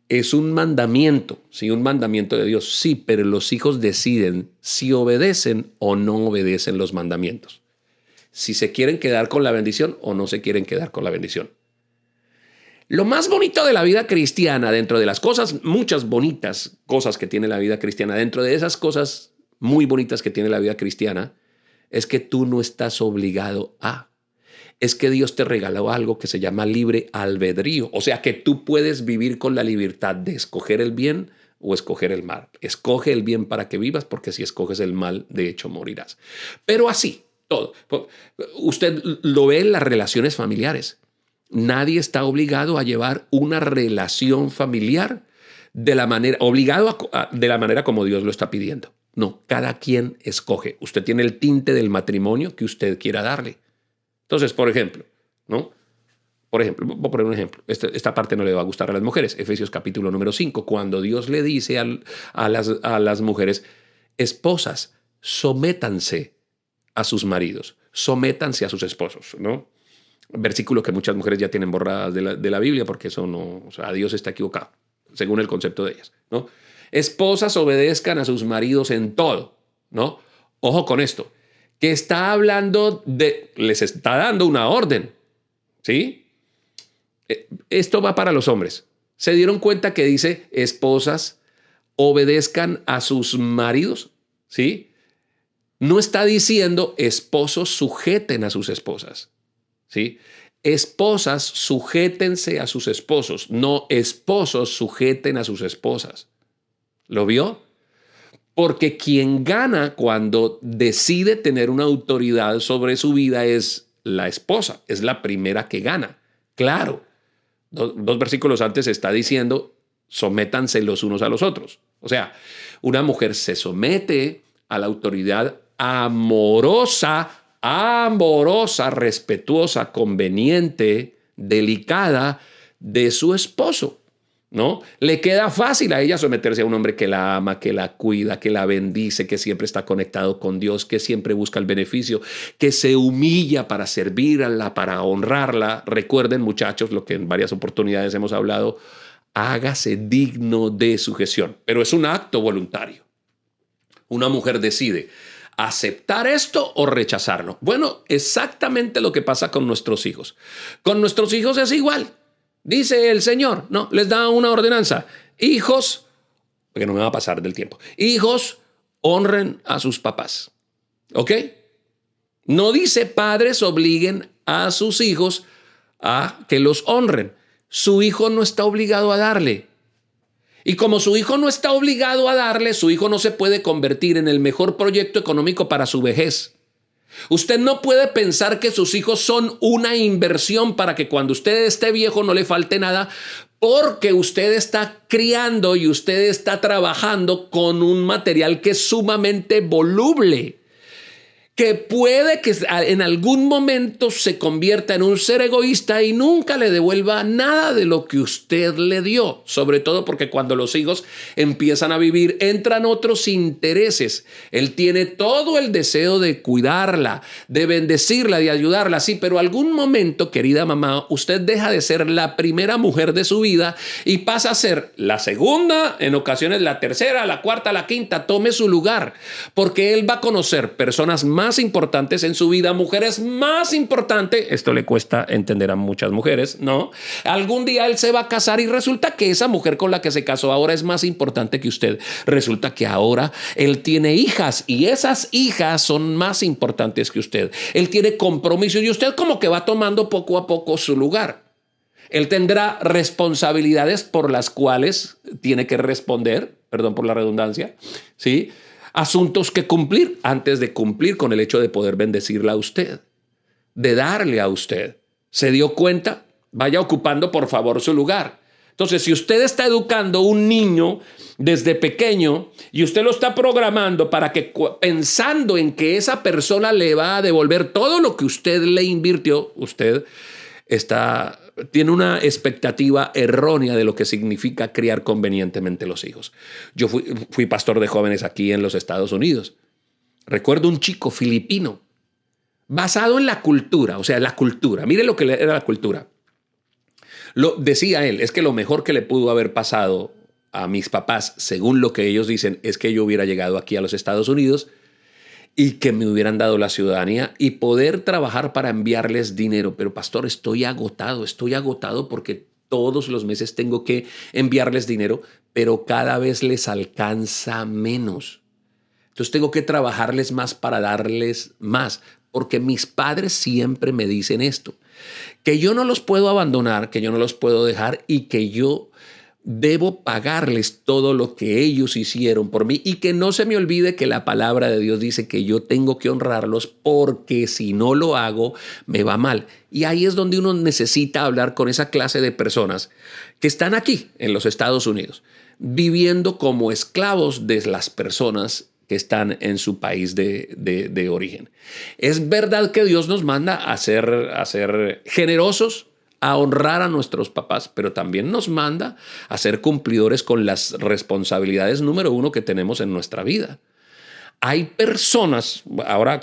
Es un mandamiento, sí, un mandamiento de Dios, sí, pero los hijos deciden si obedecen o no obedecen los mandamientos. Si se quieren quedar con la bendición o no se quieren quedar con la bendición. Lo más bonito de la vida cristiana, dentro de las cosas, muchas bonitas cosas que tiene la vida cristiana, dentro de esas cosas muy bonitas que tiene la vida cristiana, es que tú no estás obligado a. Es que Dios te regaló algo que se llama libre albedrío. O sea que tú puedes vivir con la libertad de escoger el bien o escoger el mal. Escoge el bien para que vivas, porque si escoges el mal, de hecho morirás. Pero así, todo. Usted lo ve en las relaciones familiares. Nadie está obligado a llevar una relación familiar de la manera, de la manera como Dios lo está pidiendo. No, cada quien escoge. Usted tiene el tinte del matrimonio que usted quiera darle. Entonces, por ejemplo, ¿no? Por ejemplo, voy a poner un ejemplo. Esta parte no le va a gustar a las mujeres. Efesios capítulo número 5, cuando Dios le dice a las mujeres, esposas, sométanse a sus maridos, sométanse a sus esposos, ¿no? Versículo que muchas mujeres ya tienen borradas de la Biblia porque eso no, o sea, Dios está equivocado, según el concepto de ellas, ¿no? Esposas, obedezcan a sus maridos en todo, ¿no? Ojo con esto, que está hablando les está dando una orden, ¿sí? Esto va para los hombres. ¿Se dieron cuenta que dice esposas, obedezcan a sus maridos? ¿Sí? No está diciendo esposos, sujeten a sus esposas. ¿Sí? Esposas, sujétense a sus esposos, no esposos, sujeten a sus esposas. ¿Lo vio? Porque quien gana cuando decide tener una autoridad sobre su vida es la esposa, es la primera que gana. Claro, dos versículos antes está diciendo, sométanse los unos a los otros. O sea, una mujer se somete a la autoridad amorosa, respetuosa, conveniente, delicada de su esposo, ¿no? Le queda fácil a ella someterse a un hombre que la ama, que la cuida, que la bendice, que siempre está conectado con Dios, que siempre busca el beneficio, que se humilla para servirla, para honrarla. Recuerden, muchachos, lo que en varias oportunidades hemos hablado, hágase digno de sujeción, pero es un acto voluntario. Una mujer decide aceptar esto o rechazarlo. Bueno, exactamente lo que pasa con nuestros hijos. Con nuestros hijos es igual. Dice el Señor, no, les da una ordenanza. Hijos, porque no me va a pasar del tiempo. Hijos, honren a sus papás. ¿Ok? No dice padres obliguen a sus hijos a que los honren. Su hijo no está obligado a darle. Y como su hijo no está obligado a darle, su hijo no se puede convertir en el mejor proyecto económico para su vejez. Usted no puede pensar que sus hijos son una inversión para que cuando usted esté viejo no le falte nada, porque usted está criando y usted está trabajando con un material que es sumamente voluble, que puede que en algún momento se convierta en un ser egoísta y nunca le devuelva nada de lo que usted le dio. Sobre todo porque cuando los hijos empiezan a vivir, entran otros intereses. Él tiene todo el deseo de cuidarla, de bendecirla, de ayudarla. Sí, pero algún momento, querida mamá, usted deja de ser la primera mujer de su vida y pasa a ser la segunda, en ocasiones la tercera, la cuarta, la quinta. Tome su lugar, porque él va a conocer personas más importantes en su vida, mujeres más importantes. Esto le cuesta entender a muchas mujeres, ¿no? Algún día él se va a casar y resulta que esa mujer con la que se casó ahora es más importante que usted. Resulta que ahora él tiene hijas y esas hijas son más importantes que usted. Él tiene compromisos y usted como que va tomando poco a poco su lugar. Él tendrá responsabilidades por las cuales tiene que responder, perdón por la redundancia, ¿sí? Asuntos que cumplir antes de cumplir con el hecho de poder bendecirla a usted, de darle a usted. ¿Se dio cuenta? Vaya ocupando por favor su lugar. Entonces, si usted está educando a un niño desde pequeño y usted lo está programando para que, pensando en que esa persona le va a devolver todo lo que usted le invirtió, usted tiene una expectativa errónea de lo que significa criar convenientemente los hijos. Yo fui pastor de jóvenes aquí en los Estados Unidos. Recuerdo un chico filipino basado en la cultura, o sea, la cultura. Mire lo que era la cultura. Decía él, es que lo mejor que le pudo haber pasado a mis papás, según lo que ellos dicen, es que yo hubiera llegado aquí a los Estados Unidos y que me hubieran dado la ciudadanía y poder trabajar para enviarles dinero. Pero pastor, estoy agotado porque todos los meses tengo que enviarles dinero, pero cada vez les alcanza menos. Entonces tengo que trabajarles más para darles más, porque mis padres siempre me dicen esto, que yo no los puedo abandonar, que yo no los puedo dejar y que yo debo pagarles todo lo que ellos hicieron por mí y que no se me olvide que la palabra de Dios dice que yo tengo que honrarlos porque si no lo hago me va mal. Y ahí es donde uno necesita hablar con esa clase de personas que están aquí en los Estados Unidos, viviendo como esclavos de las personas que están en su país de origen. Es verdad que Dios nos manda a ser generosos, a honrar a nuestros papás, pero también nos manda a ser cumplidores con las responsabilidades número uno que tenemos en nuestra vida. Hay personas, ahora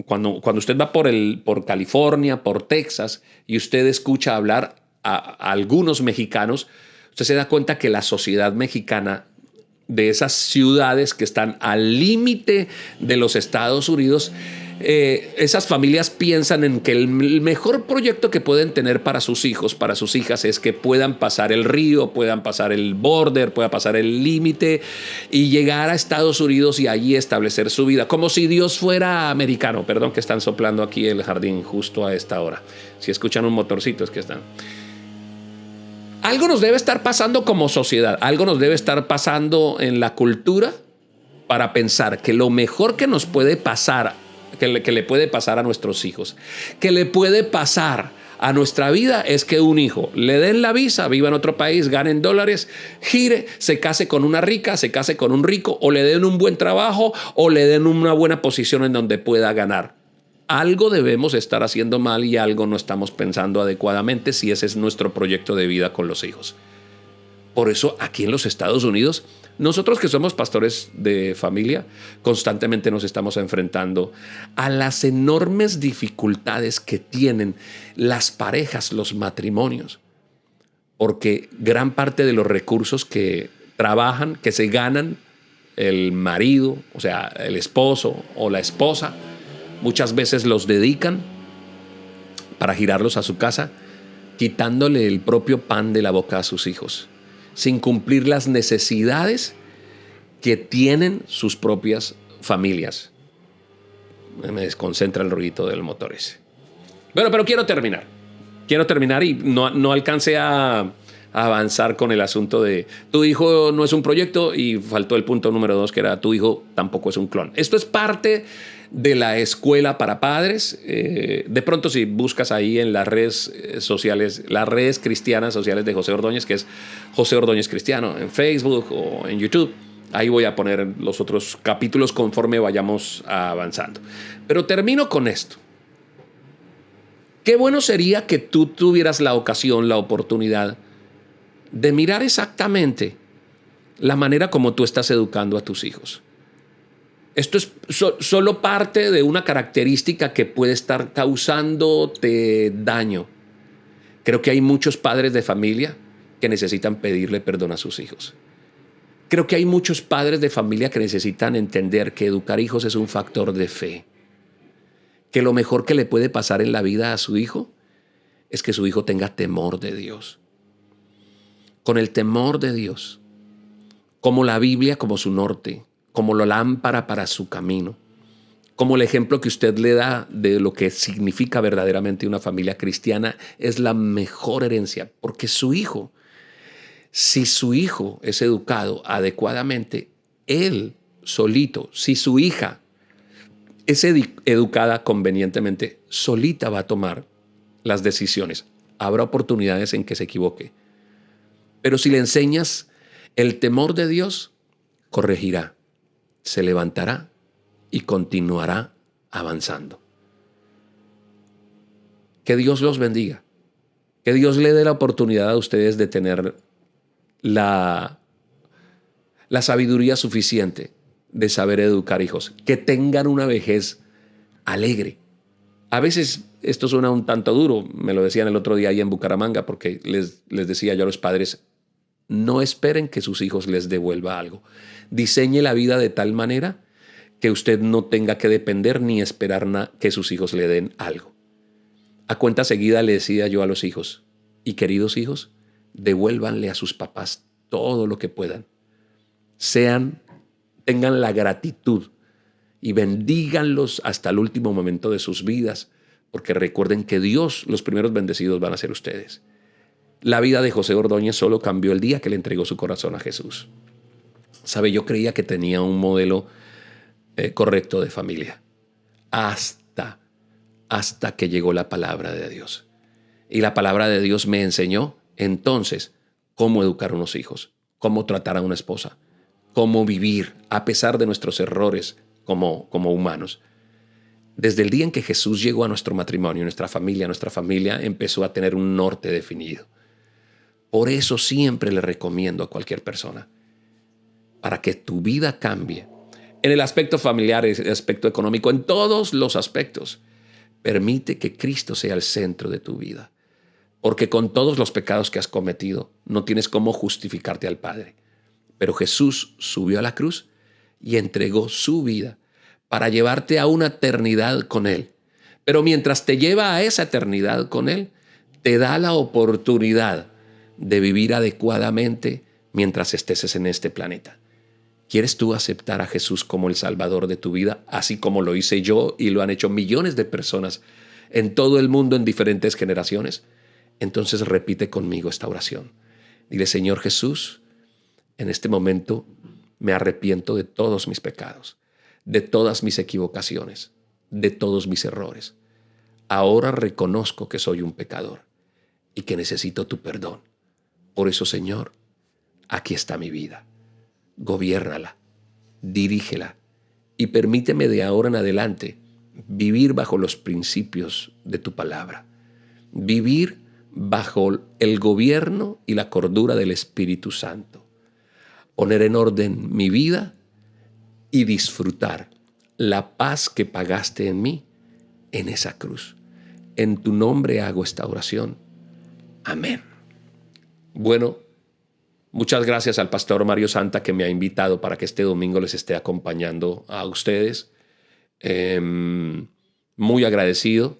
cuando usted va por California, por Texas, y usted escucha hablar a algunos mexicanos, usted se da cuenta que la sociedad mexicana de esas ciudades que están al límite de los Estados Unidos, esas familias piensan en que el mejor proyecto que pueden tener para sus hijos, para sus hijas, es que puedan pasar el río, puedan pasar el border, puedan pasar el límite y llegar a Estados Unidos y allí establecer su vida, como si Dios fuera americano. Perdón que están soplando aquí el jardín justo a esta hora. Si escuchan un motorcito es que están... Algo nos debe estar pasando como sociedad, algo nos debe estar pasando en la cultura para pensar que lo mejor que nos puede pasar, que le puede pasar a nuestros hijos, que le puede pasar a nuestra vida es que un hijo le den la visa, viva en otro país, gane en dólares, gire, se case con una rica, se case con un rico, o le den un buen trabajo o le den una buena posición en donde pueda ganar. Algo debemos estar haciendo mal y algo no estamos pensando adecuadamente si ese es nuestro proyecto de vida con los hijos. Por eso aquí en los Estados Unidos, nosotros que somos pastores de familia, constantemente nos estamos enfrentando a las enormes dificultades que tienen las parejas, los matrimonios, porque gran parte de los recursos que trabajan, que se ganan el marido, o sea, el esposo o la esposa, muchas veces los dedican para girarlos a su casa, quitándole el propio pan de la boca a sus hijos, sin cumplir las necesidades que tienen sus propias familias. Me desconcentra el ruido del motor ese. Bueno, pero quiero terminar y no alcancé a avanzar con el asunto de tu hijo no es un proyecto y faltó el punto número 2 que era tu hijo tampoco es un clon. Esto es parte de la escuela para padres. De pronto si buscas ahí en las redes sociales, las redes cristianas sociales de José Ordóñez, que es José Ordóñez Cristiano, en Facebook o en YouTube, ahí voy a poner los otros capítulos conforme vayamos avanzando. Pero termino con esto. Qué bueno sería que tú tuvieras la ocasión, la oportunidad de mirar exactamente la manera como tú estás educando a tus hijos. Esto es solo parte de una característica que puede estar causándote daño. Creo que hay muchos padres de familia que necesitan pedirle perdón a sus hijos. Creo que hay muchos padres de familia que necesitan entender que educar hijos es un factor de fe. Que lo mejor que le puede pasar en la vida a su hijo es que su hijo tenga temor de Dios. Con el temor de Dios, como la Biblia, como su norte, como la lámpara para su camino, como el ejemplo que usted le da de lo que significa verdaderamente una familia cristiana, es la mejor herencia, porque su hijo, si su hijo es educado adecuadamente, él solito, si su hija es educada convenientemente, solita va a tomar las decisiones. Habrá oportunidades en que se equivoque. Pero si le enseñas el temor de Dios, corregirá, se levantará y continuará avanzando. Que Dios los bendiga. Que Dios le dé la oportunidad a ustedes de tener la sabiduría suficiente de saber educar hijos. Que tengan una vejez alegre. A veces esto suena un tanto duro. Me lo decían el otro día ahí en Bucaramanga porque les decía yo a los padres, no esperen que sus hijos les devuelva algo. Diseñe la vida de tal manera que usted no tenga que depender ni esperar que sus hijos le den algo. A cuenta seguida le decía yo a los hijos, y queridos hijos, devuélvanle a sus papás todo lo que puedan. Tengan la gratitud y bendíganlos hasta el último momento de sus vidas, porque recuerden que Dios, los primeros bendecidos van a ser ustedes. La vida de José Ordóñez solo cambió el día que le entregó su corazón a Jesús. Sabe, yo creía que tenía un modelo correcto de familia, hasta que llegó la palabra de Dios. Y la palabra de Dios me enseñó entonces cómo educar a unos hijos, cómo tratar a una esposa, cómo vivir a pesar de nuestros errores como humanos. Desde el día en que Jesús llegó a nuestro matrimonio, nuestra familia empezó a tener un norte definido. Por eso siempre le recomiendo a cualquier persona, para que tu vida cambie, en el aspecto familiar, en el aspecto económico, en todos los aspectos, permite que Cristo sea el centro de tu vida. Porque con todos los pecados que has cometido, no tienes cómo justificarte al Padre. Pero Jesús subió a la cruz y entregó su vida para llevarte a una eternidad con Él. Pero mientras te lleva a esa eternidad con Él, te da la oportunidad de vivir adecuadamente mientras estés en este planeta. ¿Quieres tú aceptar a Jesús como el Salvador de tu vida, así como lo hice yo y lo han hecho millones de personas en todo el mundo en diferentes generaciones? Entonces repite conmigo esta oración. Dile: Señor Jesús, en este momento me arrepiento de todos mis pecados, de todas mis equivocaciones, de todos mis errores. Ahora reconozco que soy un pecador y que necesito tu perdón. Por eso, Señor, aquí está mi vida. Gobiérnala, dirígela y permíteme de ahora en adelante vivir bajo los principios de tu palabra. Vivir bajo el gobierno y la cordura del Espíritu Santo. Poner en orden mi vida y disfrutar la paz que pagaste en mí en esa cruz. En tu nombre hago esta oración. Amén. Bueno, muchas gracias al pastor Mario Santa, que me ha invitado para que este domingo les esté acompañando a ustedes. Muy agradecido,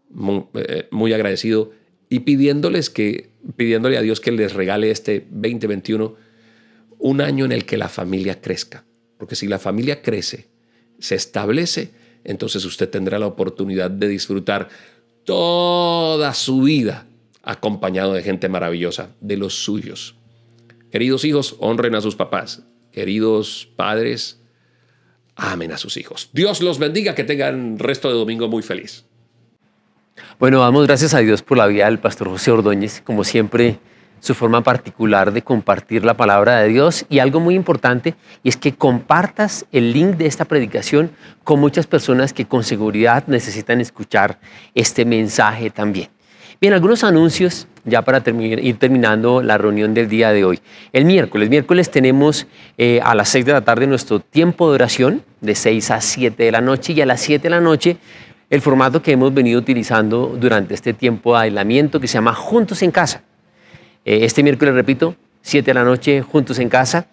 muy agradecido, y pidiéndole a Dios que les regale este 2021 un año en el que la familia crezca. Porque si la familia crece, se establece, entonces usted tendrá la oportunidad de disfrutar toda su vida acompañado de gente maravillosa, de los suyos. Queridos hijos, honren a sus papás. Queridos padres, amen a sus hijos. Dios los bendiga, que tengan resto de domingo muy feliz. Bueno, damos gracias a Dios por la vida del pastor José Ordóñez, como siempre, su forma particular de compartir la palabra de Dios, y algo muy importante, y es que compartas el link de esta predicación con muchas personas que con seguridad necesitan escuchar este mensaje también. Bien, algunos anuncios ya para ir terminando la reunión del día de hoy. El miércoles tenemos a las 6 de la tarde nuestro tiempo de oración, de 6 a 7 de la noche, y a las 7 de la noche el formato que hemos venido utilizando durante este tiempo de aislamiento, que se llama Juntos en Casa. Este miércoles, repito, 7 de la noche, Juntos en Casa.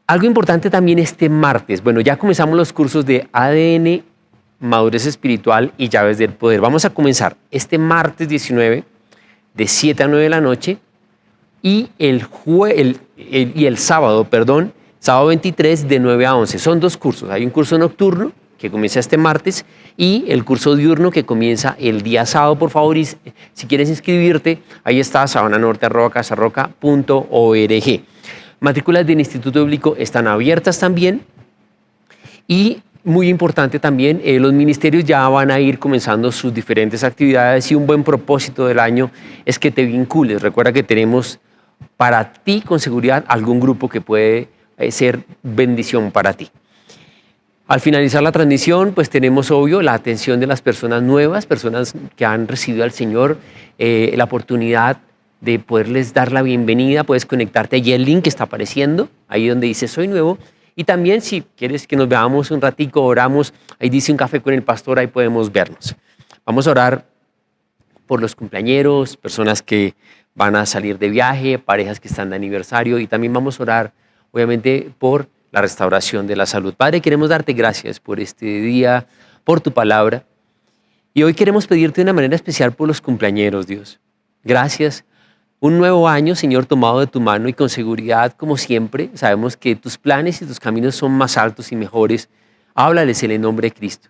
Algo importante también este martes. Bueno, ya comenzamos los cursos de ADN, Madurez Espiritual y Llaves del Poder. Vamos a comenzar este martes 19 de 7 a 9 de la noche y el sábado 23 de 9 a 11. Son dos cursos. Hay un curso nocturno que comienza este martes y el curso diurno que comienza el día sábado. Por favor, y si quieres inscribirte, ahí está, sabananorte@casarroca.org. Matrículas del Instituto Bíblico están abiertas también, y muy importante también, los ministerios ya van a ir comenzando sus diferentes actividades, y un buen propósito del año es que te vincules. Recuerda que tenemos para ti con seguridad algún grupo que puede ser bendición para ti. Al finalizar la transmisión, pues tenemos, obvio, la atención de las personas nuevas, personas que han recibido al Señor, la oportunidad de poderles dar la bienvenida. Puedes conectarte allí, el link que está apareciendo, ahí donde dice Soy Nuevo. Y también, si quieres que nos veamos un ratico, oramos, ahí dice Un Café con el Pastor, ahí podemos vernos. Vamos a orar por los cumpleañeros, personas que van a salir de viaje, parejas que están de aniversario, y también vamos a orar, obviamente, por la restauración de la salud. Padre, queremos darte gracias por este día, por tu palabra. Y hoy queremos pedirte de una manera especial por los cumpleañeros, Dios. Gracias, Un nuevo año, Señor, tomado de tu mano y con seguridad, como siempre, sabemos que tus planes y tus caminos son más altos y mejores. Háblales en el nombre de Cristo.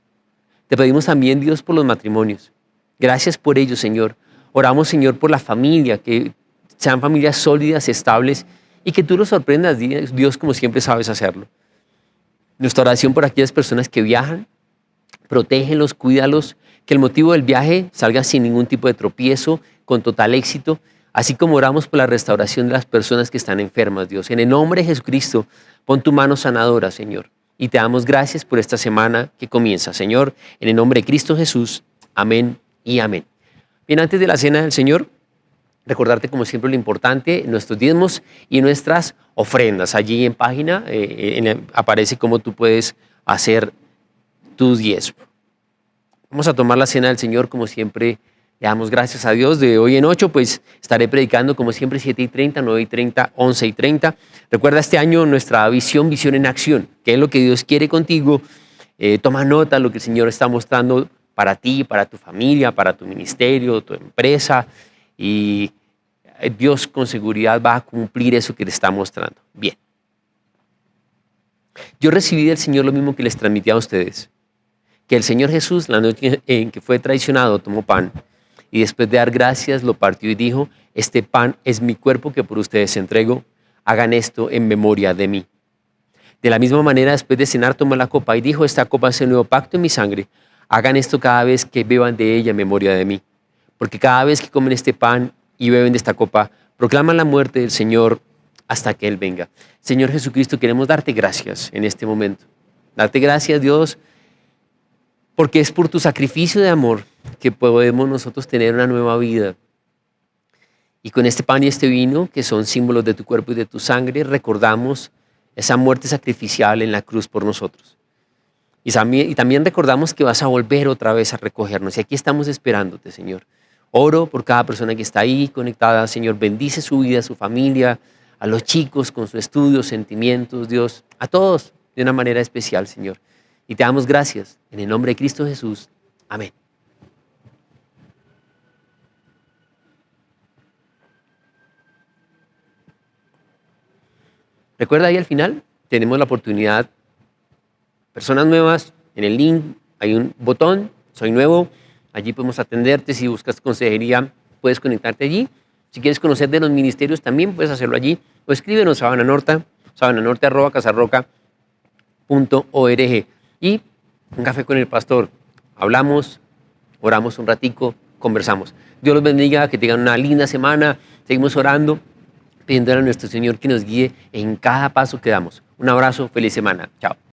Te pedimos también, Dios, por los matrimonios. Gracias por ello, Señor. Oramos, Señor, por la familia, que sean familias sólidas, estables y que tú los sorprendas, Dios, como siempre sabes hacerlo. Nuestra oración por aquellas personas que viajan, protégelos, cuídalos, que el motivo del viaje salga sin ningún tipo de tropiezo, con total éxito, así como oramos por la restauración de las personas que están enfermas, Dios. En el nombre de Jesucristo, pon tu mano sanadora, Señor. Y te damos gracias por esta semana que comienza, Señor, en el nombre de Cristo Jesús. Amén y amén. Bien, antes de la cena del Señor, recordarte como siempre lo importante, nuestros diezmos y nuestras ofrendas. Allí en página aparece cómo tú puedes hacer tus diezmos. Vamos a tomar la cena del Señor como siempre. Le damos gracias a Dios. De hoy en 8, pues estaré predicando como siempre 7:30, 9:30, 11:30. Recuerda este año nuestra visión en acción. ¿Qué es lo que Dios quiere contigo? Toma nota de lo que el Señor está mostrando para ti, para tu familia, para tu ministerio, tu empresa. Y Dios con seguridad va a cumplir eso que te está mostrando. Bien. Yo recibí del Señor lo mismo que les transmití a ustedes. Que el Señor Jesús, la noche en que fue traicionado, tomó pan y después de dar gracias lo partió y dijo: este pan es mi cuerpo que por ustedes entrego, hagan esto en memoria de mí. De la misma manera, después de cenar, tomó la copa y dijo: esta copa es el nuevo pacto en mi sangre, hagan esto cada vez que beban de ella en memoria de mí. Porque cada vez que comen este pan y beben de esta copa, proclaman la muerte del Señor hasta que Él venga. Señor Jesucristo, queremos darte gracias en este momento. Darte gracias, Dios, porque es por tu sacrificio de amor que podemos nosotros tener una nueva vida. Y con este pan y este vino, que son símbolos de tu cuerpo y de tu sangre, recordamos esa muerte sacrificial en la cruz por nosotros. Y también recordamos que vas a volver otra vez a recogernos. Y aquí estamos esperándote, Señor. Oro por cada persona que está ahí conectada, Señor. Bendice su vida, su familia, a los chicos con sus estudios, sentimientos, Dios. A todos de una manera especial, Señor. Y te damos gracias en el nombre de Cristo Jesús. Amén. Recuerda, ahí al final tenemos la oportunidad, personas nuevas, en el link hay un botón, soy nuevo, allí podemos atenderte. Si buscas consejería, puedes conectarte allí. Si quieres conocer de los ministerios, también puedes hacerlo allí. O escríbenos a sabananorte@casarroca.org. Y un café con el pastor. Hablamos, oramos un ratico, conversamos. Dios los bendiga, que tengan una linda semana. Seguimos orando, pidiéndole a nuestro Señor que nos guíe en cada paso que damos. Un abrazo, feliz semana. Chao.